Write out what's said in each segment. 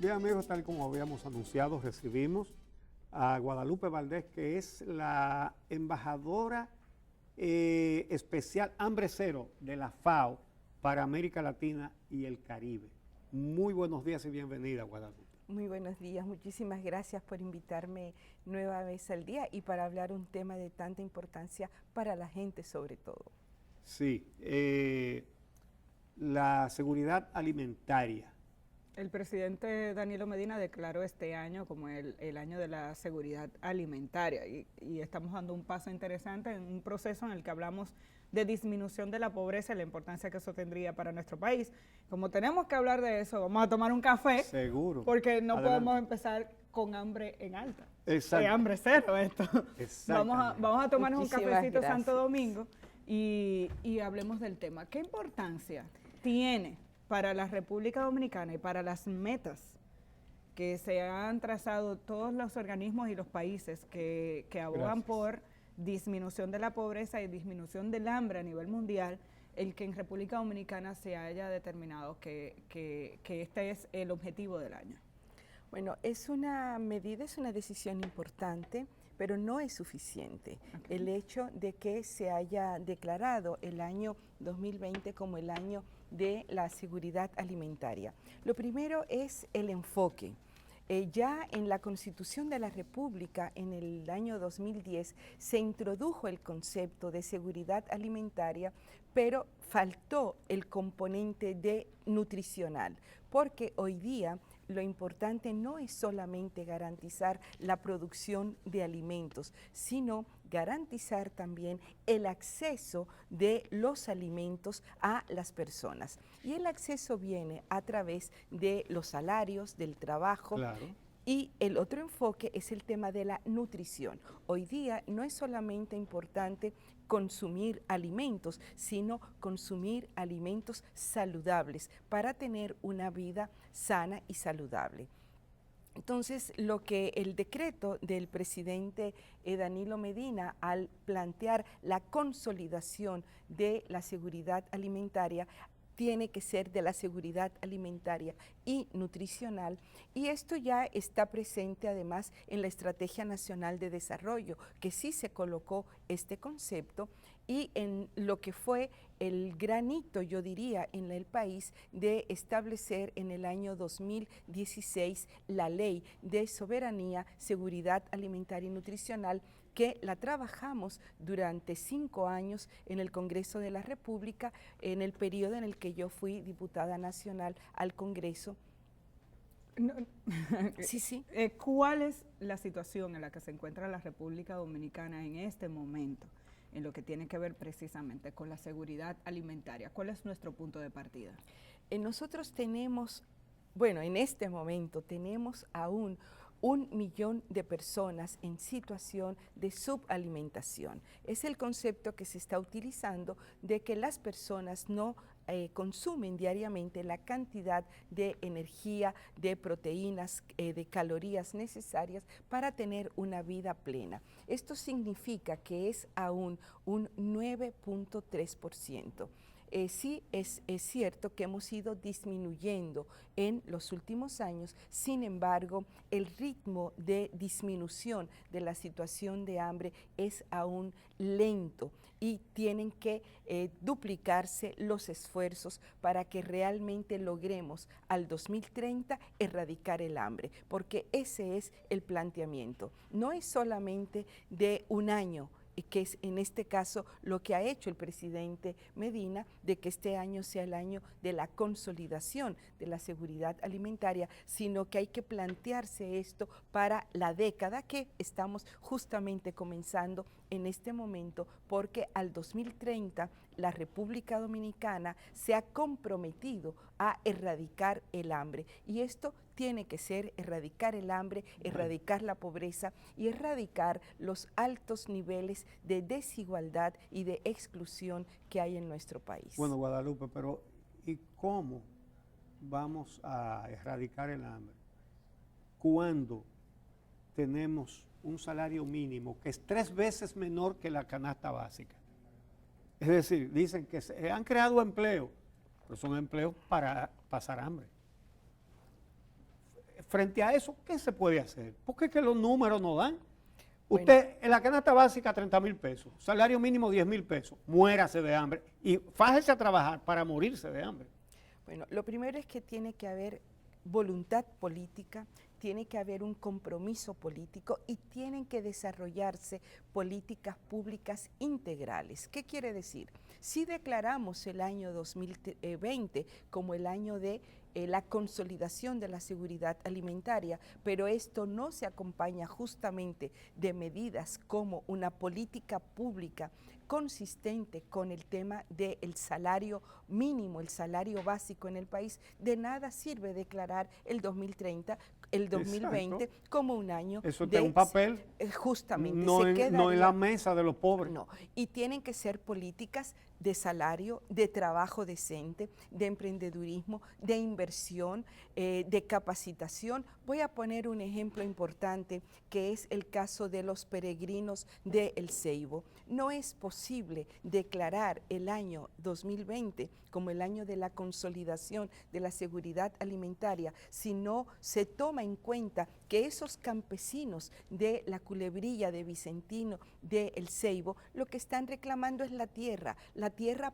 Bien, amigos, tal como habíamos anunciado, recibimos a Guadalupe Valdés, que es la embajadora especial Hambre Cero de la FAO para América Latina y el Caribe. Muy buenos días y bienvenida, Guadalupe. Muy buenos días, muchísimas gracias por invitarme nueva vez al día y para hablar un tema de tanta importancia para la gente sobre todo. Sí, la seguridad alimentaria. El presidente Danilo Medina declaró este año como el año de la seguridad alimentaria y estamos dando un paso interesante en un proceso en el que hablamos de disminución de la pobreza y la importancia que eso tendría para nuestro país. Como tenemos que hablar de eso, vamos a tomar un café. Seguro. Porque no Adelante. podemos empezar con hambre en alta. Exacto. Hambre cero esto. Vamos a tomarnos un Muchísimas cafecito gracias. Santo Domingo y hablemos del tema. ¿Qué importancia tiene para la República Dominicana y para las metas que se han trazado todos los organismos y los países que abogan Gracias. por disminución de la pobreza y disminución del hambre a nivel mundial, el que en República Dominicana se haya determinado que este es el objetivo del año? Bueno, es una medida, es una decisión importante, pero no es suficiente. Okay. El hecho de que se haya declarado el año 2020 como el año de la seguridad alimentaria. Lo primero es el enfoque. Ya en la Constitución de la República, en el año 2010, se introdujo el concepto de seguridad alimentaria, pero faltó el componente de nutricional, porque hoy día lo importante no es solamente garantizar la producción de alimentos, sino garantizar también el acceso de los alimentos a las personas. Y el acceso viene a través de los salarios, del trabajo. Claro. Y el otro enfoque es el tema de la nutrición. Hoy día no es solamente importante consumir alimentos, sino consumir alimentos saludables para tener una vida sana y saludable. Entonces, lo que el decreto del presidente Danilo Medina, al plantear la consolidación de la seguridad alimentaria, tiene que ser de la seguridad alimentaria y nutricional, y esto ya está presente además en la Estrategia Nacional de Desarrollo, que sí se colocó este concepto, y en lo que fue el gran hito, yo diría, en el país de establecer en el año 2016 la Ley de Soberanía, Seguridad Alimentaria y Nutricional, que la trabajamos durante 5 años en el Congreso de la República, en el periodo en el que yo fui diputada nacional al Congreso. No, Sí. ¿Cuál es la situación en la que se encuentra la República Dominicana en este momento, en lo que tiene que ver precisamente con la seguridad alimentaria? ¿Cuál es nuestro punto de partida? Nosotros tenemos, bueno, en este momento tenemos aún 1 millón de personas en situación de subalimentación. Es el concepto que se está utilizando de que las personas no consumen diariamente la cantidad de energía, de proteínas, de calorías necesarias para tener una vida plena. Esto significa que es aún un 9.3%. Sí es cierto que hemos ido disminuyendo en los últimos años, sin embargo, el ritmo de disminución de la situación de hambre es aún lento y tienen que duplicarse los esfuerzos para que realmente logremos al 2030 erradicar el hambre, porque ese es el planteamiento. No es solamente de un año, que es en este caso lo que ha hecho el presidente Medina, de que este año sea el año de la consolidación de la seguridad alimentaria, sino que hay que plantearse esto para la década que estamos justamente comenzando en este momento, porque al 2030 la República Dominicana se ha comprometido a erradicar el hambre, y esto tiene que ser erradicar el hambre, erradicar la pobreza y erradicar los altos niveles de desigualdad y de exclusión que hay en nuestro país. Bueno, Guadalupe, pero ¿y cómo vamos a erradicar el hambre cuando tenemos un salario mínimo que es 3 veces menor que la canasta básica? Es decir, dicen que se han creado empleos, pero son empleos para pasar hambre. frente a eso, ¿qué se puede hacer? Porque es que los números no dan. Bueno. Usted, en la canasta básica, 30,000 pesos, salario mínimo 10,000 pesos, muérase de hambre y fájese a trabajar para morirse de hambre. Bueno, lo primero es que tiene que haber voluntad política, tiene que haber un compromiso político y tienen que desarrollarse políticas públicas integrales. ¿Qué quiere decir? Si declaramos el año 2020 como el año de la consolidación de la seguridad alimentaria, pero esto no se acompaña justamente de medidas como una política pública consistente con el tema del salario mínimo, el salario básico en el país, de nada sirve declarar el 2030, el 2020 Exacto. como un año Eso de está en un papel, justamente no, se en, quedaría, no en la mesa de los pobres. no, y tienen que ser políticas de salario, de trabajo decente, de emprendedurismo, de inversión, de capacitación. Voy a poner un ejemplo importante que es el caso de los peregrinos de El Ceibo. No es posible declarar el año 2020 como el año de la consolidación de la seguridad alimentaria si no se toma en cuenta que esos campesinos de la Culebrilla, de Vicentino, de El Ceibo, lo que están reclamando es la tierra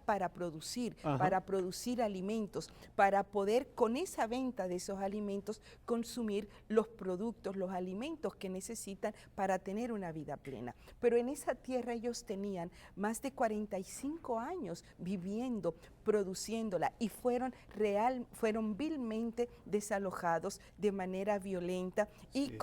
para producir, Ajá. para producir alimentos, para poder con esa venta de esos alimentos consumir los productos, los alimentos que necesitan para tener una vida plena. Pero en esa tierra ellos tenían más de 45 años viviendo, produciéndola y fueron vilmente desalojados de manera violenta y Sí.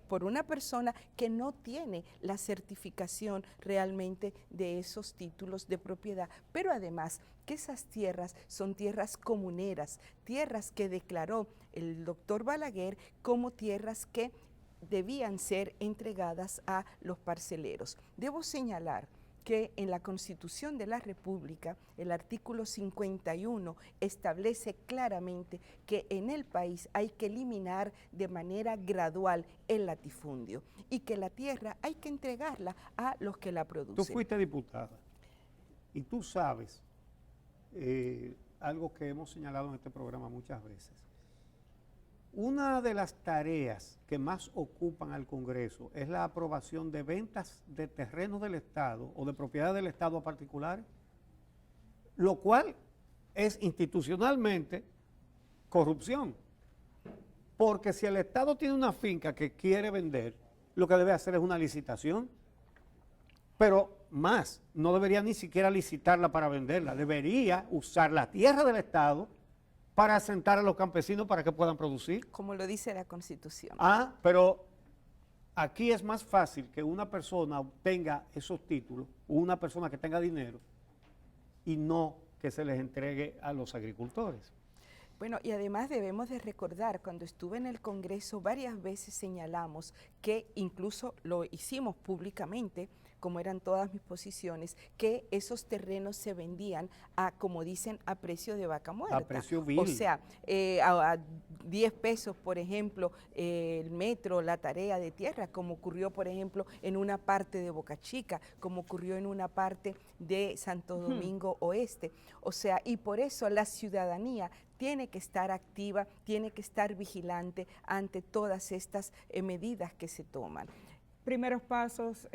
por una persona que no tiene la certificación realmente de esos títulos de propiedad, pero además que esas tierras son tierras comuneras, tierras que declaró el doctor Balaguer como tierras que debían ser entregadas a los parceleros. Debo señalar que en la Constitución de la República, el artículo 51 establece claramente que en el país hay que eliminar de manera gradual el latifundio y que la tierra hay que entregarla a los que la producen. Tú fuiste diputada y tú sabes algo que hemos señalado en este programa muchas veces. Una de las tareas que más ocupan al Congreso es la aprobación de ventas de terrenos del Estado o de propiedad del Estado a particulares, lo cual es institucionalmente corrupción. Porque si el Estado tiene una finca que quiere vender, lo que debe hacer es una licitación. Pero más, no debería ni siquiera licitarla para venderla, debería usar la tierra del Estado para asentar a los campesinos para que puedan producir. Como lo dice la Constitución. Ah, pero aquí es más fácil que una persona obtenga esos títulos, o una persona que tenga dinero, y no que se les entregue a los agricultores. Bueno, y además debemos de recordar, cuando estuve en el Congreso varias veces señalamos que incluso lo hicimos públicamente, como eran todas mis posiciones, que esos terrenos se vendían a, como dicen, a precio de vaca muerta. A precio vil. O sea, a 10 pesos, por ejemplo, el metro, la tarea de tierra, como ocurrió, por ejemplo, en una parte de Boca Chica, como ocurrió en una parte de Santo Domingo Oeste. O sea, y por eso la ciudadanía tiene que estar activa, tiene que estar vigilante ante todas estas medidas que se toman. Primeros pasos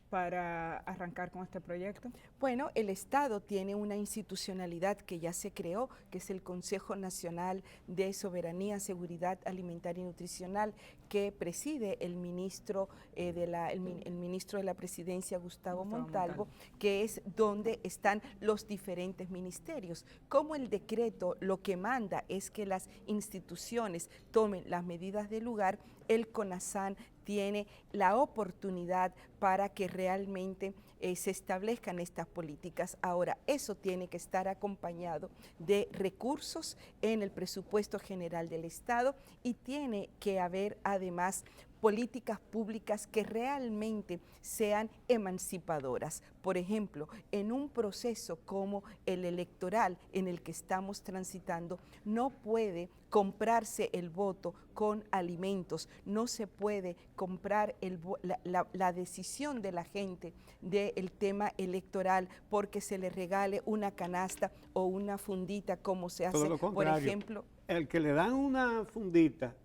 para arrancar con este proyecto. Bueno, el Estado tiene una institucionalidad que ya se creó, que es el Consejo Nacional de Soberanía, Seguridad Alimentaria y Nutricional, que preside el ministro, el ministro de la Presidencia, Gustavo Montalvo, que es donde están los diferentes ministerios. Como el decreto lo que manda es que las instituciones tomen las medidas del lugar, el CONASAN tiene la oportunidad para que realmente se establezcan estas políticas. Ahora, eso tiene que estar acompañado de recursos en el presupuesto general del Estado y tiene que haber además políticas públicas que realmente sean emancipadoras. Por ejemplo, en un proceso como el electoral en el que estamos transitando, no puede comprarse el voto con alimentos, no se puede comprar la decisión de la gente del tema electoral porque se le regale una canasta o una fundita como se hace, Todo lo por contrario. ejemplo. El que le dan una fundita,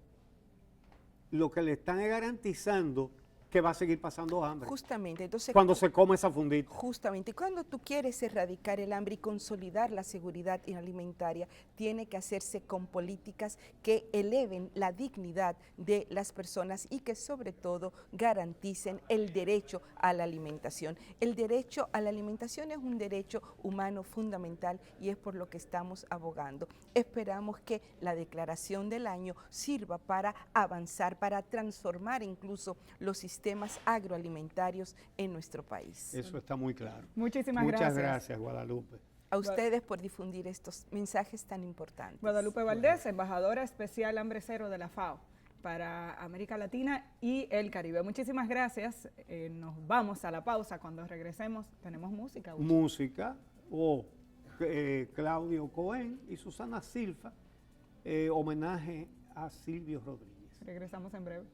lo que le están es garantizando que va a seguir pasando hambre Justamente, entonces cuando se come esa fundita. Justamente, cuando tú quieres erradicar el hambre y consolidar la seguridad alimentaria, tiene que hacerse con políticas que eleven la dignidad de las personas y que sobre todo garanticen el derecho a la alimentación. El derecho a la alimentación es un derecho humano fundamental y es por lo que estamos abogando. Esperamos que la declaración del año sirva para avanzar, para transformar incluso los sistemas agroalimentarios en nuestro país. Eso está muy claro. Muchísimas Muchas gracias. gracias, Guadalupe. A ustedes por difundir estos mensajes tan importantes. Guadalupe Valdés, embajadora especial Hambre Cero de la FAO para América Latina y el Caribe. Muchísimas gracias. Nos vamos a la pausa. Cuando regresemos tenemos música. Música, Claudio Cohen y Susana Silva, homenaje a Silvio Rodríguez. Regresamos en breve.